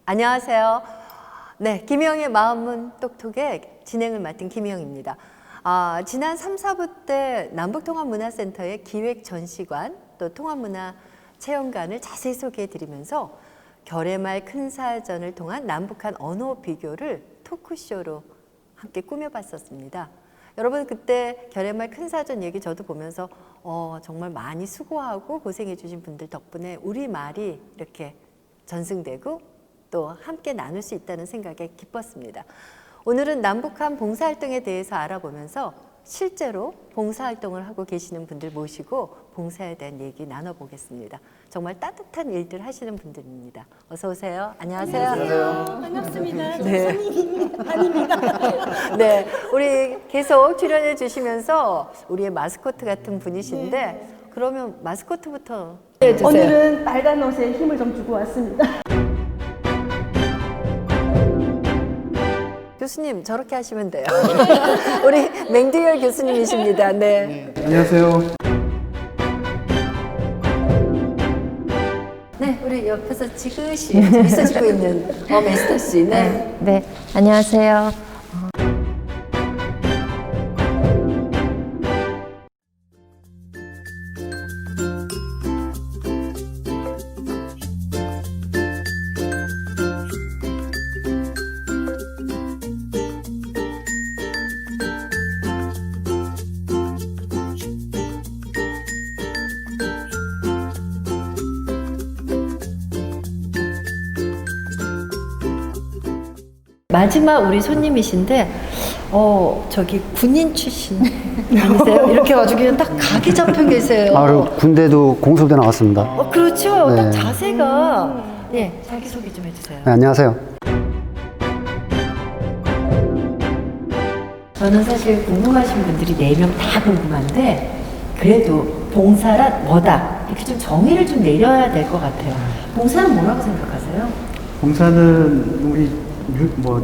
안녕하세요. 네, 김희영의 마음은 똑똑의 진행을 맡은 김희영입니다. 지난 3, 4부 때 남북통합문화센터의 기획전시관 또 통합문화체험관을 자세히 소개해드리면서 결의말 큰사전을 통한 남북한 언어 비교를 토크쇼로 함께 꾸며봤었습니다. 여러분 그때 결의말 큰사전 얘기 저도 보면서 정말 많이 수고하고 고생해 주신 분들 덕분에 우리말이 이렇게 전승되고 또 함께 나눌 수 있다는 생각에 기뻤습니다. 오늘은 남북한 봉사활동에 대해서 알아보면서 실제로 봉사활동을 하고 계시는 분들 모시고 봉사에 대한 얘기 나눠보겠습니다. 정말 따뜻한 일들 하시는 분들입니다. 어서 오세요. 안녕하세요. 안녕하세요. 반갑습니다. 네. 선생님 아닙니다. 네, 우리 계속 출연해 주시면서 우리의 마스코트 같은 분이신데 그러면 마스코트부터 해주세요. 오늘은 빨간 옷에 힘을 좀 주고 왔습니다. 교수님 저렇게 하시면 돼요. 우리 맹두열 교수님이십니다. 네. 안녕하세요. 네, 우리 옆에서 지그시 미소 짓고 있는 메스터 씨. 네. 네, 안녕하세요. 마지막 우리 손님이신데, 저기 군인 출신 아니세요? 이렇게 아주 그냥 딱 각이 잡혀 계세요. 그리고 군대도 공수부대 나왔습니다. 그렇죠. 네. 딱 자세가. 네, 자기소개 좀 해주세요. 네, 안녕하세요. 저는 사실 궁금하신 분들이 4명 다 궁금한데, 그래도 봉사란 뭐다? 이렇게 좀 정의를 좀 내려야 될 것 같아요. 봉사는 뭐라고 생각하세요? 봉사는 우리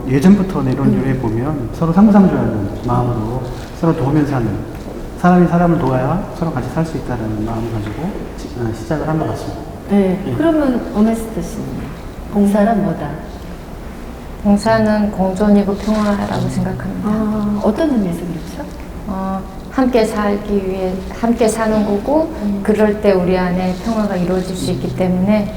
예전부터 내려온 유래에 보면 서로 상부상조하는 마음으로 서로 도우면서 하는, 사람이 사람을 도와야 서로 같이 살 수 있다는 마음을 가지고 시작을 한 것 같습니다. 네. 그러면 오메스터 씨는 봉사란 뭐다? 봉사는 공존이고 평화라고 생각합니다. 어떤 의미에서 그렇죠? 함께 살기 위해 함께 사는 거고, 그럴 때 우리 안에 평화가 이루어질 수 있기 때문에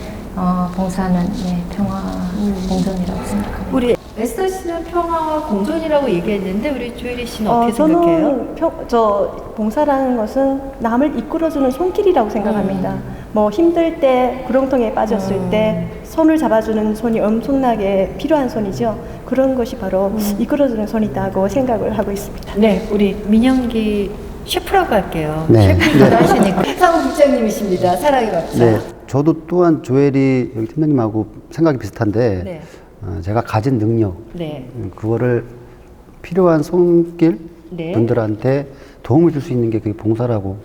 봉사는 평화, 공존이라고 생각합니다. 우리 에스터 씨는 평화와 공존이라고 얘기했는데 우리 조혜리 씨는 어떻게 생각해요? 저는 봉사라는 것은 남을 이끌어주는 손길이라고 생각합니다. 뭐 힘들 때, 구렁텅이에 빠졌을 때 손을 잡아주는 손이 엄청나게 필요한 손이죠. 그런 것이 바로 이끌어주는 손이다고 생각을 하고 있습니다. 네, 우리 민영기 셰프라고 할게요. 네. 셰프 잘 하시니까. 사무국장님이십니다. 사랑의 박사. 네, 저도 또한 조혜리 여기 팀장님하고 생각이 비슷한데 네. 제가 가진 능력, 네. 그거를 필요한 손길 네. 분들한테 도움을 줄 수 있는 게 그게 봉사라고,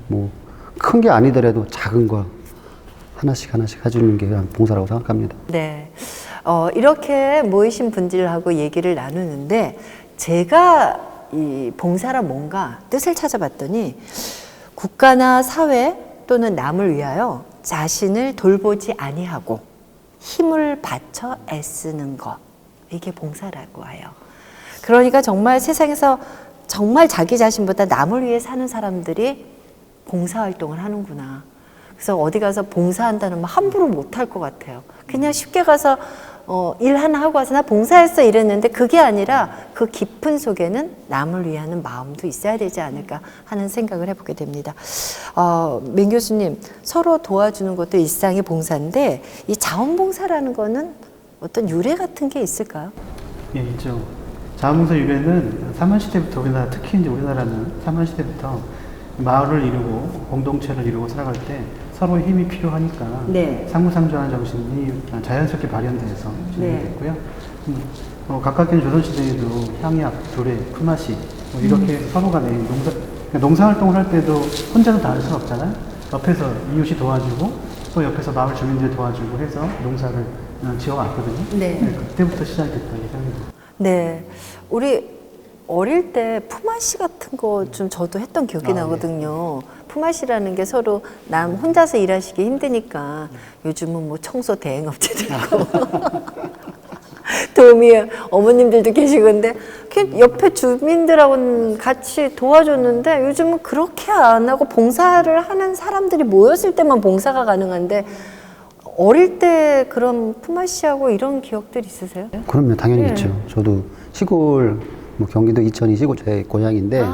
뭐 큰 게 아니더라도 작은 거 하나씩 해주는 게 봉사라고 생각합니다. 네. 이렇게 모이신 분들하고 얘기를 나누는데 제가 이 봉사란 뭔가 뜻을 찾아봤더니 국가나 사회 또는 남을 위하여 자신을 돌보지 아니하고 힘을 바쳐 애쓰는 것, 이게 봉사라고 해요. 그러니까 정말 세상에서 정말 자기 자신보다 남을 위해 사는 사람들이 봉사활동을 하는구나. 그래서 어디 가서 봉사한다는 말 함부로 못할 것 같아요. 그냥 쉽게 가서 일 하나 하고 와서 나 봉사했어 이랬는데 그게 아니라 그 깊은 속에는 남을 위하는 마음도 있어야 되지 않을까 하는 생각을 해보게 됩니다. 맹 교수님, 서로 도와주는 것도 일상의 봉사인데 이 자원봉사라는 거는 어떤 유래 같은 게 있을까요? 예, 있죠. 자원봉사 유래는 삼한시대부터 특히 이제 우리나라는 삼한시대부터 마을을 이루고 공동체를 이루고 살아갈 때 서로 힘이 필요하니까 네. 상부상조하는 정신이 자연스럽게 발현돼서 진행됐고요. 각각의 조선시대에도 향약, 조례, 품앗이 이렇게 서로 간에 농사활동을 할 때도 혼자서 다 할 수는 없잖아요. 옆에서 이웃이 도와주고 또 옆에서 마을 주민들이 도와주고 해서 농사를 지어왔거든요. 네. 그때부터 시작됐다고 생각합니다. 네. 우리 어릴 때 품앗이 같은 거 좀 저도 했던 기억이 나거든요. 품앗이라는 게 서로 남 혼자서 일하시기 힘드니까 요즘은 뭐 청소 대행업체도 있고 도우미 어머님들도 계시고 근데 옆에 주민들하고는 같이 도와줬는데 요즘은 그렇게 안 하고 봉사를 하는 사람들이 모였을 때만 봉사가 가능한데 어릴 때 그런 품앗이하고 이런 기억들 있으세요? 그럼요, 당연히 있죠. 저도 시골, 뭐 경기도 이천이 시골 제 고향인데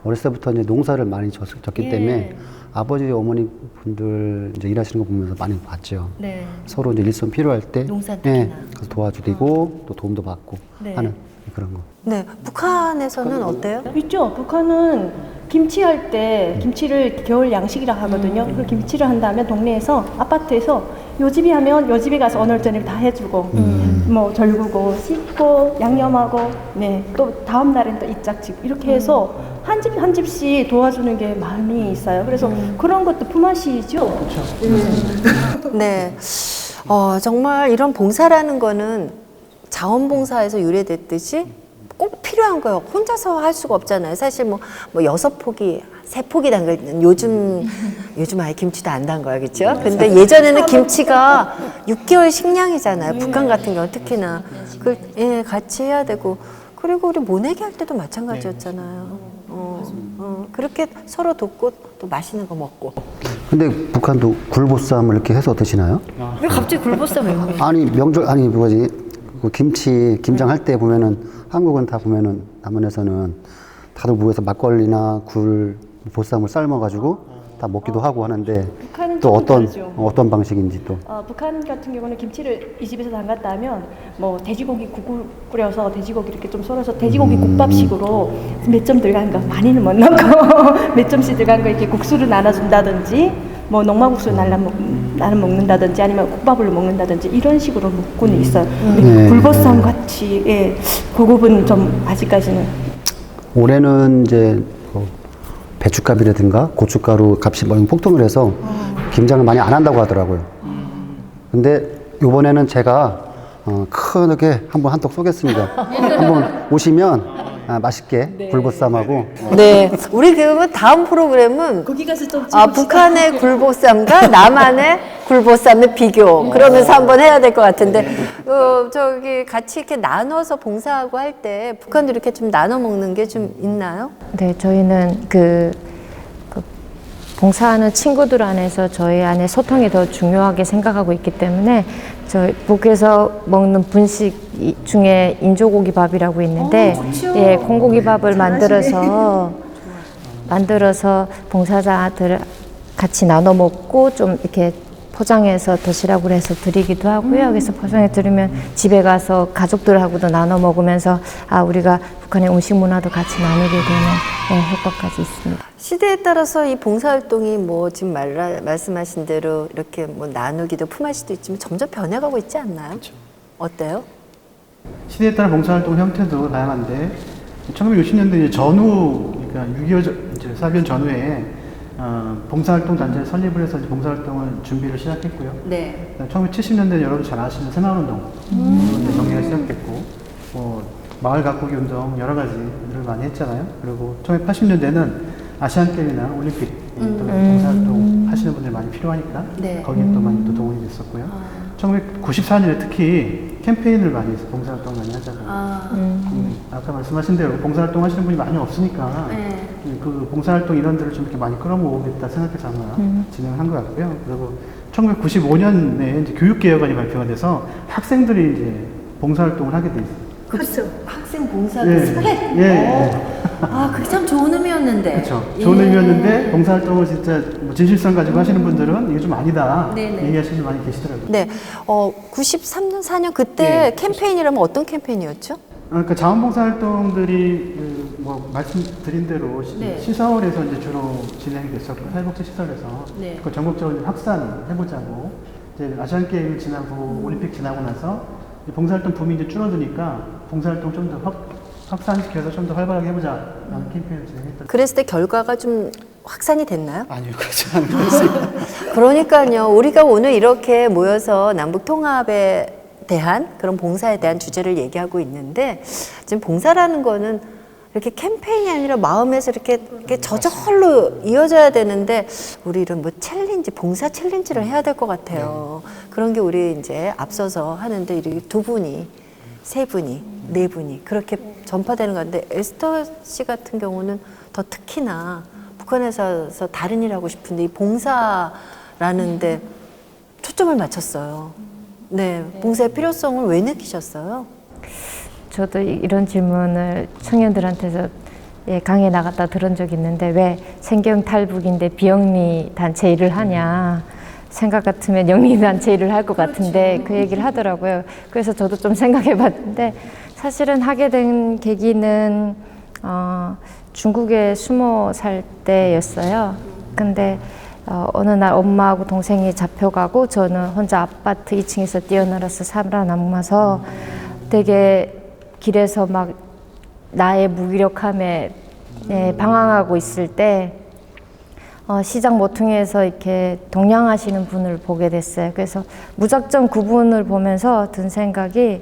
어렸을 때부터 이제 농사를 많이 졌기 때문에 아버지, 어머니 분들 이제 일하시는 거 보면서 많이 봤죠. 네. 서로 이제 일손 필요할 때 농사 특히나. 그래서 도와주고 또 도움도 받고 하는 그런 거. 네, 북한에서는 어때요? 있죠. 북한은 김치할 때 김치를 겨울 양식이라 하거든요. 그 김치를 한다면 동네에서 아파트에서 요 집이 하면 요 집에 가서 오늘 저녁 다 해주고 뭐 절구고 씻고 양념하고 네 또 다음 날엔 또 이짝집 이렇게 해서 한 집 한 집씩 도와주는 게 많이 있어요. 그래서 그런 것도 품앗이죠. 네. 정말 이런 봉사라는 거는 자원봉사에서 유래됐듯이 꼭 필요한 거예요. 혼자서 할 수가 없잖아요. 사실 뭐 6포기, 3포기 담글 요즘 아예 김치도 안 담가요, 그렇죠? 근데 예전에는 김치가 6개월 식량이잖아요. 북한 같은 경우 특히나 같이 해야 되고 그리고 우리 모내기 할 때도 마찬가지였잖아요. 그렇게 서로 돕고 또 맛있는 거 먹고. 근데 북한도 굴보쌈을 이렇게 해서 드시나요? 왜 갑자기 굴보쌈을 먹어요? 아니 명절 아니 뭐지 그 김치 김장할 때 보면은 한국은 다 보면은 남한에서는 다들 모여서 막걸리나 굴 보쌈을 삶아가지고 다 먹기도 하고 하는데 북한은 또 조금 어떤 다르죠. 어떤 방식인지 또 북한 같은 경우는 김치를 이 집에서 담갔다 하면 뭐 돼지고기 국을 끓여서 돼지고기 이렇게 좀 썰어서 돼지고기 국밥식으로 몇 점 들어간 거 많이는 못 넣고 몇 점씩 들어간 거 이렇게 국수를 나눠준다든지 뭐 농마국수 나눠 먹는다든지 아니면 국밥을 먹는다든지 이런 식으로 먹고는 있어요. 근데 굴보쌈 같이 고급은 좀 아직까지는 올해는 이제 뭐 배춧값이라든가 고춧가루 값이 많이 폭등을 해서 김장을 많이 안 한다고 하더라고요. 근데 이번에는 제가 크게 한번 한턱 쏘겠습니다. 한번 오시면 맛있게 굴보쌈하고 네, 우리 그러면 다음 프로그램은 거기 가서 좀 북한의 굴보쌈과 남한의 굴보쌈의 비교 그러면서 한번 해야 될 것 같은데 저기 같이 이렇게 나눠서 봉사하고 할 때 북한도 이렇게 좀 나눠 먹는 게 좀 있나요? 네, 저희는 그 봉사하는 친구들 안에서 저희 안에 소통이 더 중요하게 생각하고 있기 때문에 저희 북에서 먹는 분식 중에 인조고기밥이라고 있는데 콩고기밥을 만들어서 봉사자들 같이 나눠 먹고 좀 이렇게 포장해서 도시락으로 해서 드리기도 하고요. 그래서 포장해 드리면 집에 가서 가족들하고도 나눠 먹으면서 우리가 북한의 음식 문화도 같이 나누게 되는 효과까지 있습니다. 시대에 따라서 이 봉사활동이 뭐 지금 말씀하신 대로 이렇게 뭐 나누기도 품앗이도 있지만 점점 변해가고 있지 않나요? 그렇죠. 어때요? 시대에 따라 봉사활동 형태도 다양한데 1960년대 전후 그러니까 6.25 이제 사변 전후에 봉사활동 단체를 설립을 해서 이제 봉사활동을 준비를 시작했고요. 네. 1970년대 여러분 잘 아시는 새마을운동 정리가 시작됐고 마을 가꾸기 운동 여러 가지를 많이 했잖아요. 그리고 1980년대는 아시안게임이나 올림픽 봉사활동 하시는 분들이 많이 필요하니까 거기에 또 많이 또 동원이 됐었고요. 1994년에 특히 캠페인을 많이 해서 봉사활동 많이 하잖아요. 아까 말씀하신 대로 봉사활동 하시는 분이 많이 없으니까 그 봉사활동 인원들을 좀 이렇게 많이 끌어모으겠다 생각해서 아마 진행한 것 같고요. 그리고 1995년에 이제 교육개혁안이 발표가 돼서 학생들이 이제 봉사활동을 하게 돼 있어요. 학생 봉사도 스펙? 그게 참 좋은 의미였는데. 그렇죠. 좋은 의미였는데 봉사활동을 진짜 뭐 진실성 가지고 하시는 분들은 이게 좀 아니다 얘기하시는 분이 많이 계시더라고요. 네. 93년, 4년 그때 캠페인이라면 어떤 캠페인이었죠? 그러니까 자원봉사활동들이 뭐 말씀드린 대로 시설에서 이제 주로 진행이 됐었고 사회복지 시설에서 그 전국적으로 확산해보자고 이제 아시안 게임 지나고 올림픽 지나고 나서 봉사활동 붐이 이제 줄어드니까 봉사활동 좀 더 확산시켜서 좀 더 활발하게 해보자라는 캠페인을 진행했던. 그랬을 때 결과가 좀 확산이 됐나요? 아니요, 그렇지 않았습니다. 그러니까요. 우리가 오늘 이렇게 모여서 남북 통합에 대한 그런 봉사에 대한 주제를 얘기하고 있는데 지금 봉사라는 거는 이렇게 캠페인이 아니라 마음에서 이렇게 저절로 이어져야 되는데 우리 이런 뭐 챌린지, 봉사 챌린지를 해야 될 것 같아요. 그런 게 우리 이제 앞서서 하는데 이렇게 2분이, 3분이, 4분이 그렇게 전파되는 건데 에스더 씨 같은 경우는 더 특히나 북한에서 다른 일 하고 싶은데 이 봉사라는데 초점을 맞췄어요. 네, 봉사의 필요성을 왜 느끼셨어요? 저도 이런 질문을 청년들한테서 강의에 나갔다 들은 적이 있는데 왜 생경탈북인데 비영리 단체 일을 하냐. 생각 같으면 영리 단체 일을 할 것 같은데 그 얘기를 하더라고요. 그래서 저도 좀 생각해 봤는데 사실은 하게 된 계기는 중국에 숨어 살 때였어요. 근데 어느 날 엄마하고 동생이 잡혀가고 저는 혼자 아파트 2층에서 뛰어내려서 살아남아서 되게 길에서 막 나의 무기력함에 방황하고 있을 때 시장 모퉁이에서 이렇게 동냥하시는 분을 보게 됐어요. 그래서 무작정 그분을 보면서 든 생각이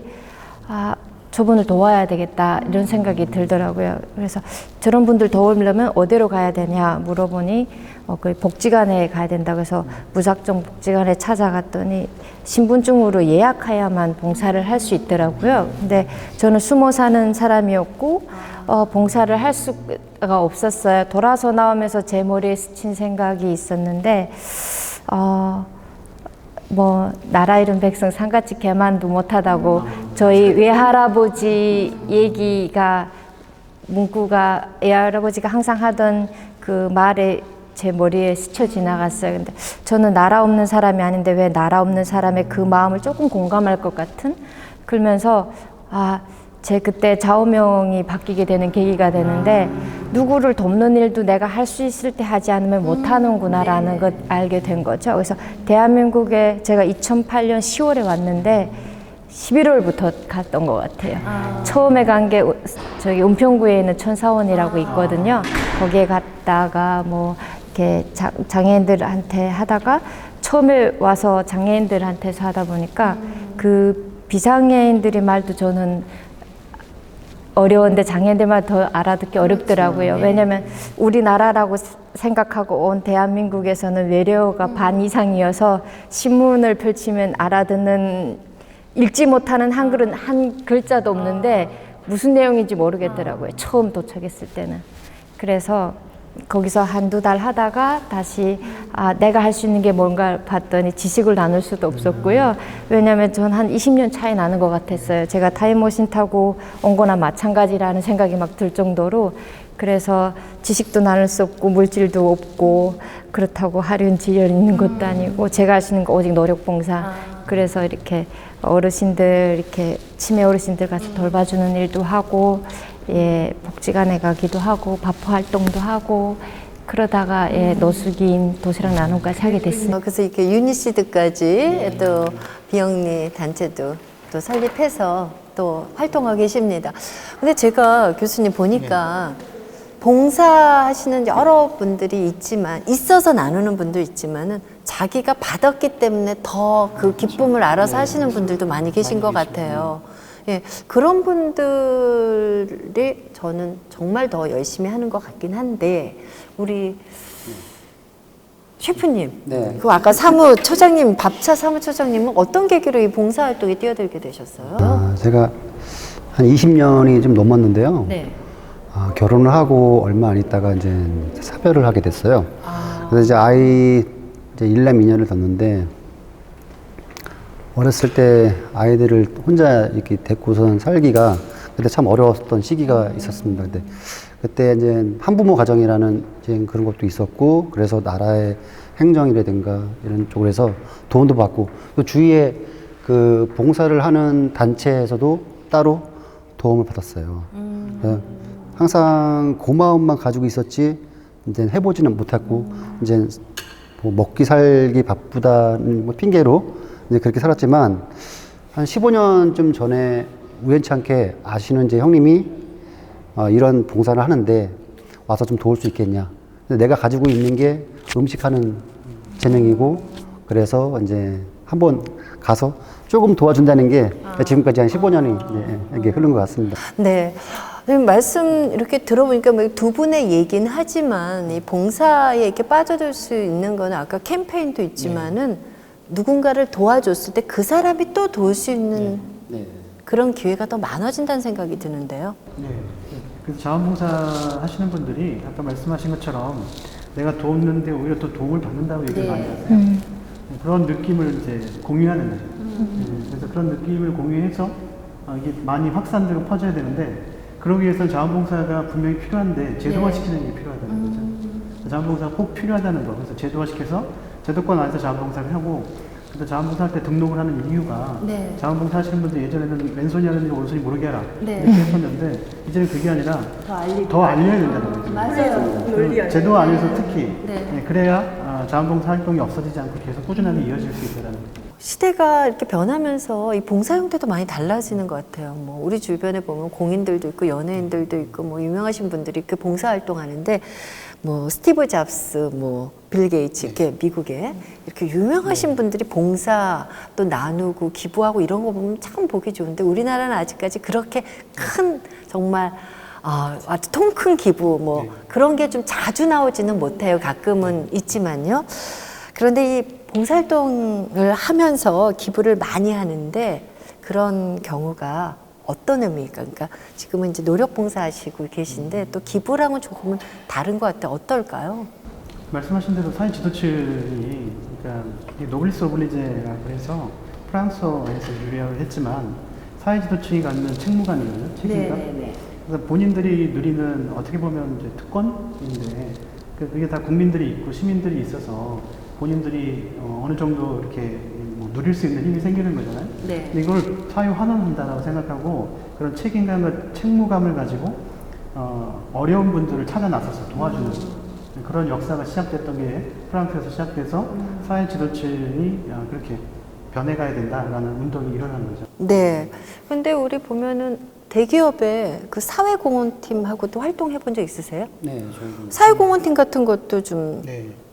저분을 도와야 되겠다 이런 생각이 들더라고요. 그래서 저런 분들 도우려면 어디로 가야 되냐 물어보니 그 복지관에 가야 된다고 해서 무작정 복지관에 찾아갔더니 신분증으로 예약해야만 봉사를 할 수 있더라고요. 근데 저는 숨어 사는 사람이었고 봉사를 할 수가 없었어요. 돌아서 나오면서 제 머리에 스친 생각이 있었는데 뭐 나라 잃은 백성 상같이 개만도 못하다고 저희 외할아버지 얘기가 문구가 외할아버지가 항상 하던 그 말에 제 머리에 스쳐 지나갔어요. 근데 저는 나라 없는 사람이 아닌데 왜 나라 없는 사람의 그 마음을 조금 공감할 것 같은 그러면서 제 그때 좌우명이 바뀌게 되는 계기가 되는데 누구를 돕는 일도 내가 할 수 있을 때 하지 않으면 못하는구나라는 걸 알게 된 거죠. 그래서 대한민국에 제가 2008년 10월에 왔는데 11월부터 갔던 것 같아요. 처음에 간 게 저기 은평구에 있는 천사원이라고 있거든요. 거기에 갔다가 뭐 이렇게 장애인들한테 하다가 처음에 와서 장애인들한테서 하다 보니까 그 비장애인들의 말도 저는 어려운데 장애인들 말 더 알아듣기 어렵더라고요. 왜냐면 우리나라라고 생각하고 온 대한민국에서는 외래어가 반 이상이어서 신문을 펼치면 알아듣는 읽지 못하는 한글은 한 글자도 없는데 무슨 내용인지 모르겠더라고요. 처음 도착했을 때는. 그래서 거기서 한두 달 하다가 다시 내가 할 수 있는 게 뭔가 봤더니 지식을 나눌 수도 없었고요. 왜냐하면 전 한 20년 차이 나는 것 같았어요. 제가 타임머신 타고 온 거나 마찬가지라는 생각이 막 들 정도로. 그래서 지식도 나눌 수 없고 물질도 없고 그렇다고 하륜 지열 있는 것도 아니고 제가 할 수 있는 거 오직 노력봉사. 그래서 이렇게 어르신들 이렇게 치매 어르신들 가서 돌봐주는 일도 하고 복지관에 가기도 하고 바포 활동도 하고 그러다가 노숙인 도시락 나눔까지 하게 됐습니다. 그래서 이렇게 유니시드까지 또 비영리 단체도 또 설립해서 또 활동하고 계십니다. 근데 제가 교수님 보니까 봉사하시는 여러 분들이 있지만 있어서 나누는 분도 있지만은 자기가 받았기 때문에 더 그 기쁨을 알아서 하시는 분들도 많이 계신 것 같아요. 그런 분들이 저는 정말 더 열심히 하는 것 같긴 한데 우리 셰프님, 그 아까 사무처장님, 밥차 사무처장님은 어떤 계기로 이 봉사활동에 뛰어들게 되셨어요? 제가 한 20년이 좀 넘었는데요. 결혼을 하고 얼마 안 있다가 이제 사별을 하게 됐어요. 그래서 이제 아이 이제 1남 2년을 뒀는데 어렸을 때 아이들을 혼자 이렇게 데리고선 살기가 그때 참 어려웠던 시기가 있었습니다. 근데 그때 이제 한부모 가정이라는 이제 그런 것도 있었고 그래서 나라의 행정이라든가 이런 쪽으로 해서 도움도 받고 또 주위에 그 봉사를 하는 단체에서도 따로 도움을 받았어요. 항상 고마움만 가지고 있었지 이제 해보지는 못했고 이제 뭐 먹기 살기 바쁘다는 뭐 핑계로 이제 그렇게 살았지만 한 15년쯤 전에 우연치 않게 아시는 이제 형님이 이런 봉사를 하는데 와서 좀 도울 수 있겠냐. 근데 내가 가지고 있는 게 음식하는 재능이고 그래서 이제 한번 가서 조금 도와준다는 게 지금까지 한 15년이 이제 이렇게 흐른 것 같습니다. 네. 선생님 말씀 이렇게 들어보니까 뭐 두 분의 얘기는 하지만 이 봉사에 이렇게 빠져들 수 있는 거는 아까 캠페인도 있지만은 누군가를 도와줬을 때 그 사람이 또 도울 수 있는 그런 기회가 더 많아진다는 생각이 드는데요. 네. 그래서 자원봉사 하시는 분들이 아까 말씀하신 것처럼 내가 돕는데 오히려 더 도움을 받는다고 얘기를 많이 하세요. 그런 느낌을 이제 공유하는 거죠. 그래서 그런 느낌을 공유해서 이게 많이 확산되고 퍼져야 되는데 그러기 위해서는 자원봉사가 분명히 필요한데 제도화시키는 게 필요하다는 거죠. 자원봉사가 꼭 필요하다는 거. 그래서 제도화시켜서 제도권 안에서 자원봉사를 하고 근데 자원봉사 할 때 등록을 하는 이유가 자원봉사 하시는 분들 예전에는 왼손이 하는지 오른손이 모르게 하라 이렇게 했었는데 이제는 그게 아니라 더 알려야 된다는 거죠. 맞아요. 제도 안에서 특히 그래야 자원봉사 활동이 없어지지 않고 계속 꾸준하게 이어질 수 있다는 거죠. 시대가 이렇게 변하면서 이 봉사 형태도 많이 달라지는 것 같아요. 뭐 우리 주변에 보면 공인들도 있고 연예인들도 있고 뭐 유명하신 분들이 그 봉사 활동하는데 뭐 스티브 잡스, 뭐 빌 게이츠 이렇게 미국에 이렇게 유명하신 분들이 봉사 또 나누고 기부하고 이런 거 보면 참 보기 좋은데 우리나라는 아직까지 그렇게 큰 정말 아주 통 큰 기부 뭐 그런 게 좀 자주 나오지는 못해요. 가끔은 있지만요. 그런데 이 봉사활동을 하면서 기부를 많이 하는데 그런 경우가 어떤 의미일까? 그러니까 지금은 이제 노력 봉사하시고 계신데 또 기부랑은 조금은 다른 것 같아요. 어떨까요? 말씀하신 대로 사회 지도층이 그러니까 이 노블리스 오블리제라고 해서 프랑스어에서 유래를 했지만 사회 지도층이 갖는 책무감이거든요. 책임감. 그래서 본인들이 누리는 어떻게 보면 이제 특권인데 그게 다 국민들이 있고 시민들이 있어서 본인들이 어느 정도 이렇게 뭐 누릴 수 있는 힘이 생기는 거잖아요. 근데 이걸 사회 환원한다라고 생각하고 그런 책임감과 책무감을 가지고 어려운 분들을 찾아 나서서 도와주는 그런 역사가 시작됐던 게 프랑스에서 시작돼서 사회 지도층이 그렇게 변해가야 된다라는 운동이 일어난 거죠. 네. 근데 우리 보면은 대기업의 그 사회공헌팀하고도 활동해 본 적 있으세요? 네, 저희도 사회공헌팀 같은 것도 좀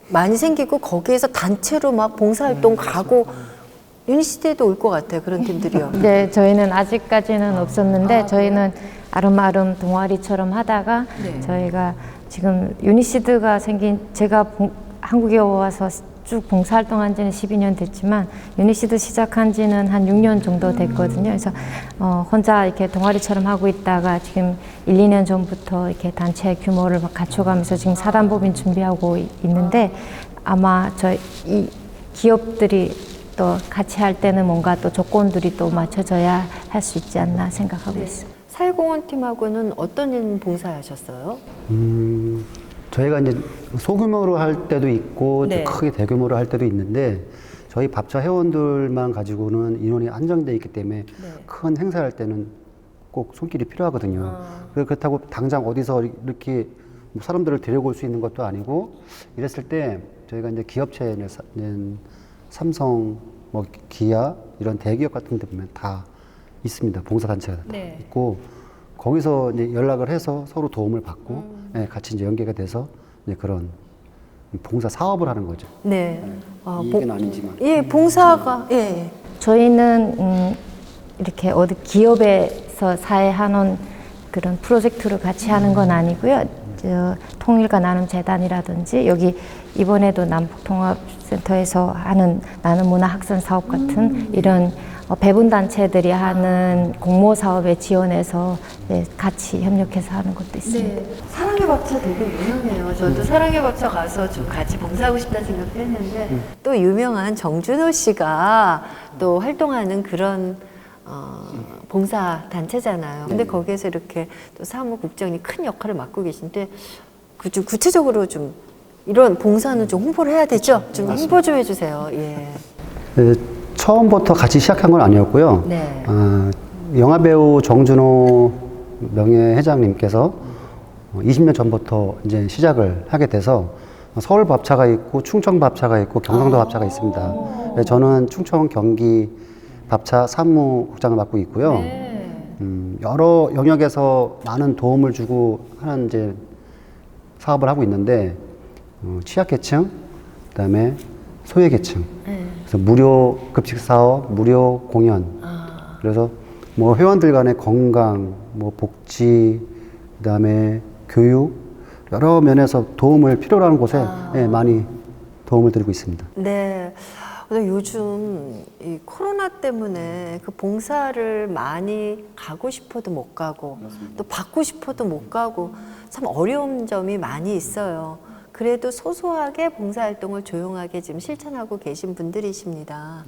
많이 생기고 거기에서 단체로 막 봉사활동 가고 유니시대에도 올 것 같아요. 그런 팀들이요. 네, 저희는 아직까지는 없었는데 저희는 아름아름 동아리처럼 하다가 저희가 지금 유니시드가 생긴 제가 한국에 와서 쭉 봉사활동한 지는 12년 됐지만 유니시드 시작한 지는 한 6년 정도 됐거든요. 그래서 혼자 이렇게 동아리처럼 하고 있다가 지금 1, 2년 전부터 이렇게 단체 규모를 막 갖춰가면서 지금 사단법인 준비하고 있는데 아마 이 기업들이 또 같이 할 때는 뭔가 또 조건들이 또 맞춰져야 할 수 있지 않나 생각하고 있습니다. 사회공헌팀하고는 어떤 봉사하셨어요? 저희가 이제 소규모로 할 때도 있고 좀 크게 대규모로 할 때도 있는데 저희 밥차 회원들만 가지고는 인원이 한정되어 있기 때문에 큰 행사할 때는 꼭 손길이 필요하거든요. 그렇다고 당장 어디서 이렇게 사람들을 데려올 수 있는 것도 아니고 이랬을 때 저희가 이제 기업체는 삼성, 뭐 기아 이런 대기업 같은 데 보면 다 있습니다. 봉사단체가 있고 거기서 이제 연락을 해서 서로 도움을 받고 같이 이제 연계가 돼서 이제 그런 봉사 사업을 하는 거죠. 네. 이익은 아니지만. 예, 봉사가 저희는 이렇게 어디 기업에서 사회 한원 그런 프로젝트를 같이 하는 건 아니고요. 통일과 나눔 재단이라든지 여기 이번에도 남북통합센터에서 하는 나눔 문화 학생 사업 같은 이런 배분 단체들이 하는 공모 사업에 지원해서 같이 협력해서 하는 것도 있습니다. 사랑의 밥차 되게 유명해요. 저도 사랑의 밥차 가서 좀 같이 봉사하고 싶다는 생각도 했는데 또 유명한 정준호 씨가 또 활동하는 그런 봉사 단체잖아요. 근데 거기에서 이렇게 또 사무국장이 큰 역할을 맡고 계신데 좀 구체적으로 좀 이런 봉사는 좀 홍보를 해야 되죠? 좀 홍보 좀 해주세요. 예. 네, 처음부터 같이 시작한 건 아니었고요. 네. 영화배우 정준호 명예회장님께서 20년 전부터 이제 시작을 하게 돼서 서울 밥차가 있고 충청 밥차가 있고 경상도 밥차가 있습니다. 저는 충청 경기 밥차 사무국장을 맡고 있고요. 여러 영역에서 많은 도움을 주고 하는 이제 사업을 하고 있는데 취약계층, 그다음에 소외계층, 그래서 무료 급식 사업, 무료 공연. 그래서 뭐 회원들 간의 건강, 뭐 복지, 그다음에 교육 여러 면에서 도움을 필요로 하는 곳에 예, 많이 도움을 드리고 있습니다. 네. 근데 요즘 이 코로나 때문에 그 봉사를 많이 가고 싶어도 못 가고 또 받고 싶어도 못 가고 참 어려운 점이 많이 있어요. 그래도 소소하게 봉사활동을 조용하게 지금 실천하고 계신 분들이십니다.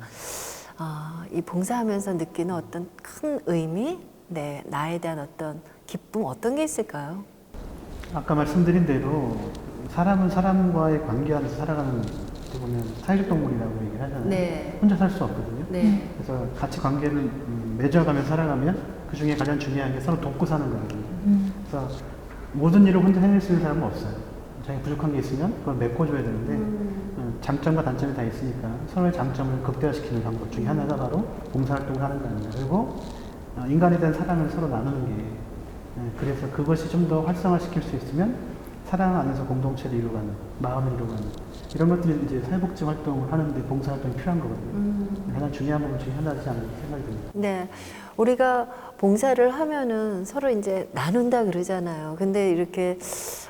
이 봉사하면서 느끼는 어떤 큰 의미, 네, 나에 대한 어떤 기쁨 어떤 게 있을까요? 아까 말씀드린 대로 사람은 사람과의 관계 안에서 살아가는 어떻게 보면 사회적 동물이라고 얘기를 하잖아요. 네. 혼자 살 수 없거든요. 네. 그래서 같이 관계를 맺어가면서 살아가면 그 중에 가장 중요한 게 서로 돕고 사는 거거든요. 그래서 모든 일을 혼자 해낼 수 있는 사람은 없어요. 자기 부족한 게 있으면 그걸 메꿔줘야 되는데 장점과 단점이 다 있으니까 서로의 장점을 극대화시키는 방법 중에 하나가 바로 봉사활동을 하는 거입니다. 그리고 인간에 대한 사랑을 서로 나누는 게 그래서 그것이 좀 더 활성화시킬 수 있으면 사랑 안에서 공동체를 이루어가는, 마음을 이루어가는 이런 것들이 이제 사회복지 활동을 하는데 봉사활동이 필요한 거거든요. 가장 중요한 부분 중에 하나지 않을까 생각이 듭니다. 네. 우리가 봉사를 하면은 서로 이제 나눈다 그러잖아요. 근데 이렇게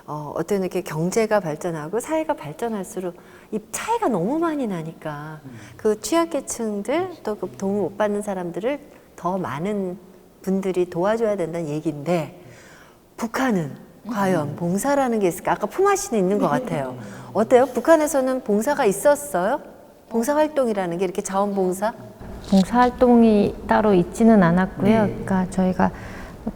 어떤 이렇게 경제가 발전하고 사회가 발전할수록 이 차이가 너무 많이 나니까 그 취약계층들 또 그 도움 못 받는 사람들을 더 많은 분들이 도와줘야 된다는 얘기인데 북한은 과연 봉사라는 게 있을까? 아까 품앗이는 있는 것 같아요. 어때요? 북한에서는 봉사가 있었어요? 봉사활동이라는 게 이렇게 자원봉사? 봉사활동이 따로 있지는 않았고요. 그러니까 저희가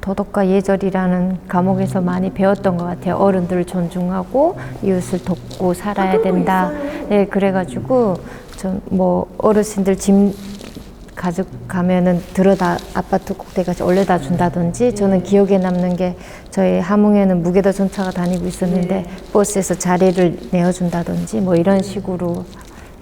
도덕과 예절이라는 과목에서 많이 배웠던 것 같아요. 어른들을 존중하고 이웃을 돕고 살아야 된다. 네, 그래가지고 좀 뭐 어르신들 짐 가족 가면은 들어다 아파트 꼭대기까지 올려다 준다든지 저는 기억에 남는 게 저희 함흥에는 무게도 전차가 다니고 있었는데 버스에서 자리를 내어준다든지 뭐 이런 식으로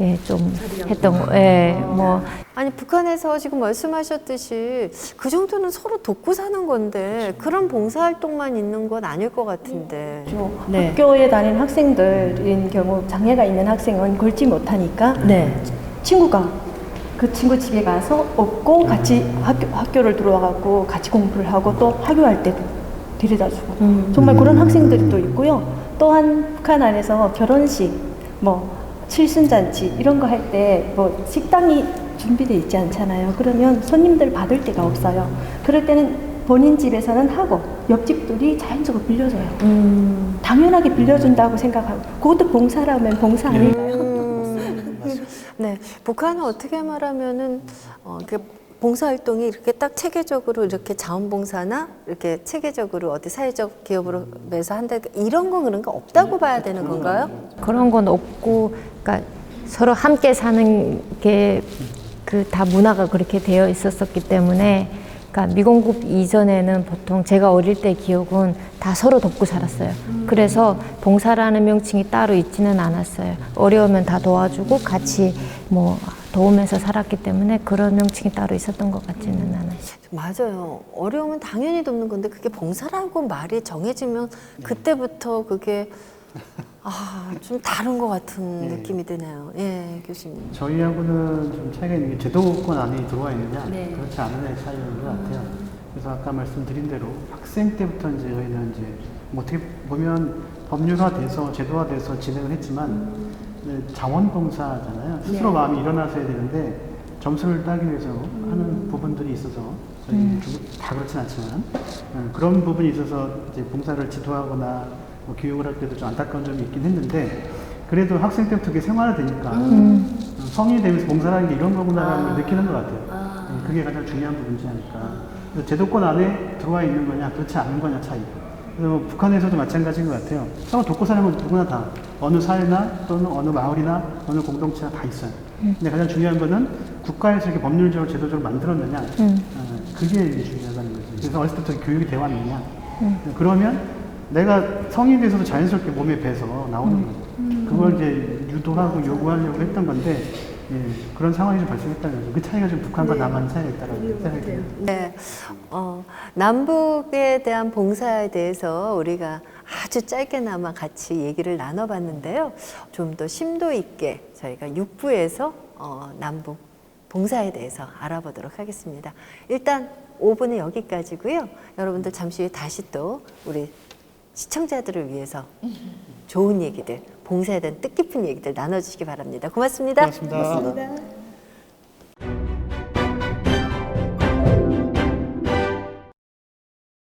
예, 좀 했던 거. 예, 뭐 아니 북한에서 지금 말씀하셨듯이 그 정도는 서로 돕고 사는 건데 그런 봉사활동만 있는 건 아닐 것 같은데. 네. 학교에 다니는 학생들인 경우 장애가 있는 학생은 걸지 못하니까 네. 친구가 그 친구 집에 가서 업고 같이 학교를 들어와갖고 같이 공부를 하고 또 학교할 때도 데려다주고 정말 그런 학생들이 또 있고요. 또한 북한 안에서 결혼식, 뭐 칠순잔치 이런 거 할 때 뭐 식당이 준비되어 있지 않잖아요. 그러면 손님들 받을 데가 없어요. 그럴 때는 본인 집에서는 하고 옆집들이 자연적으로 빌려줘요. 당연하게 빌려준다고 생각하고 그것도 봉사라면 봉사 아닐까요? 네, 북한은 어떻게 말하면은 그 봉사활동이 이렇게 딱 체계적으로 이렇게 자원봉사나 이렇게 체계적으로 어디 사회적 기업으로 매서 한다 이런 건 그런 거 없다고 봐야 되는 건가요? 그런 건 없고, 그러니까 서로 함께 사는 게 그 다 문화가 그렇게 되어 있었었기 때문에, 그러니까 미공급 이전에는 보통 제가 어릴 때 기억은 다 서로 돕고 살았어요. 그래서 봉사라는 명칭이 따로 있지는 않았어요. 어려우면 다 도와주고 같이 뭐 도우면서 살았기 때문에 그런 명칭이 따로 있었던 것 같지는 않아요. 맞아요. 어려우면 당연히 돕는 건데 그게 봉사라고 말이 정해지면 그때부터 그게 좀 다른 것 같은 느낌이 드네요. 예, 교수님. 저희하고는 좀 차이가 있는 게 제도권 안에 들어와 있느냐 그렇지 않느냐의 차이인 것 같아요. 그래서 아까 말씀드린 대로 학생 때부터 이제 저희는 이제 뭐 어떻게 보면 법률화돼서 제도화돼서 진행을 했지만 자원봉사잖아요. 스스로 마음이 일어나서야 되는데 점수를 따기 위해서 하는 부분들이 있어서 저희 다 그렇진 않지만 그런 부분이 있어서 이제 봉사를 지도하거나 뭐 교육을 할 때도 좀 안타까운 점이 있긴 했는데 그래도 학생 때부터 그게 생활화되니까 성인이 되면서 봉사라는 게 이런 거구나라는 걸 느끼는 것 같아요. 그게 가장 중요한 부분이지 않을까. 그래서 제도권 안에 들어와 있는 거냐 그렇지 않은 거냐 차이. 그래서 뭐 북한에서도 마찬가지인 것 같아요. 서로 돕고 사는 건 누구나 다 어느 사회나 또는 어느 마을이나 어느 공동체나 다 있어요. 근데 가장 중요한 거는 국가에서 이렇게 법률적으로 제도적으로 만들었느냐 그게 이제 중요하다는 거죠. 그래서 어렸을 때부터 교육이 되어 왔느냐 그러면 내가 성인이 돼서도 자연스럽게 몸에 배서 나오는 거죠. 그걸 이제 유도하고 요구하려고 했던 건데 그런 상황이 좀 발생했다는 거죠. 그 차이가 좀 북한과 남한 차이가 있다라고 생각이 듭니다. 네, 남북에 대한 봉사에 대해서 우리가 아주 짧게나마 같이 얘기를 나눠봤는데요. 좀 더 심도 있게 저희가 6부에서 남북 봉사에 대해서 알아보도록 하겠습니다. 일단 5분은 여기까지고요. 여러분들 잠시 후에 다시 또 우리 시청자들을 위해서 좋은 얘기들, 봉사에 대한 뜻깊은 얘기들 나눠주시기 바랍니다. 고맙습니다. 고맙습니다. 고맙습니다.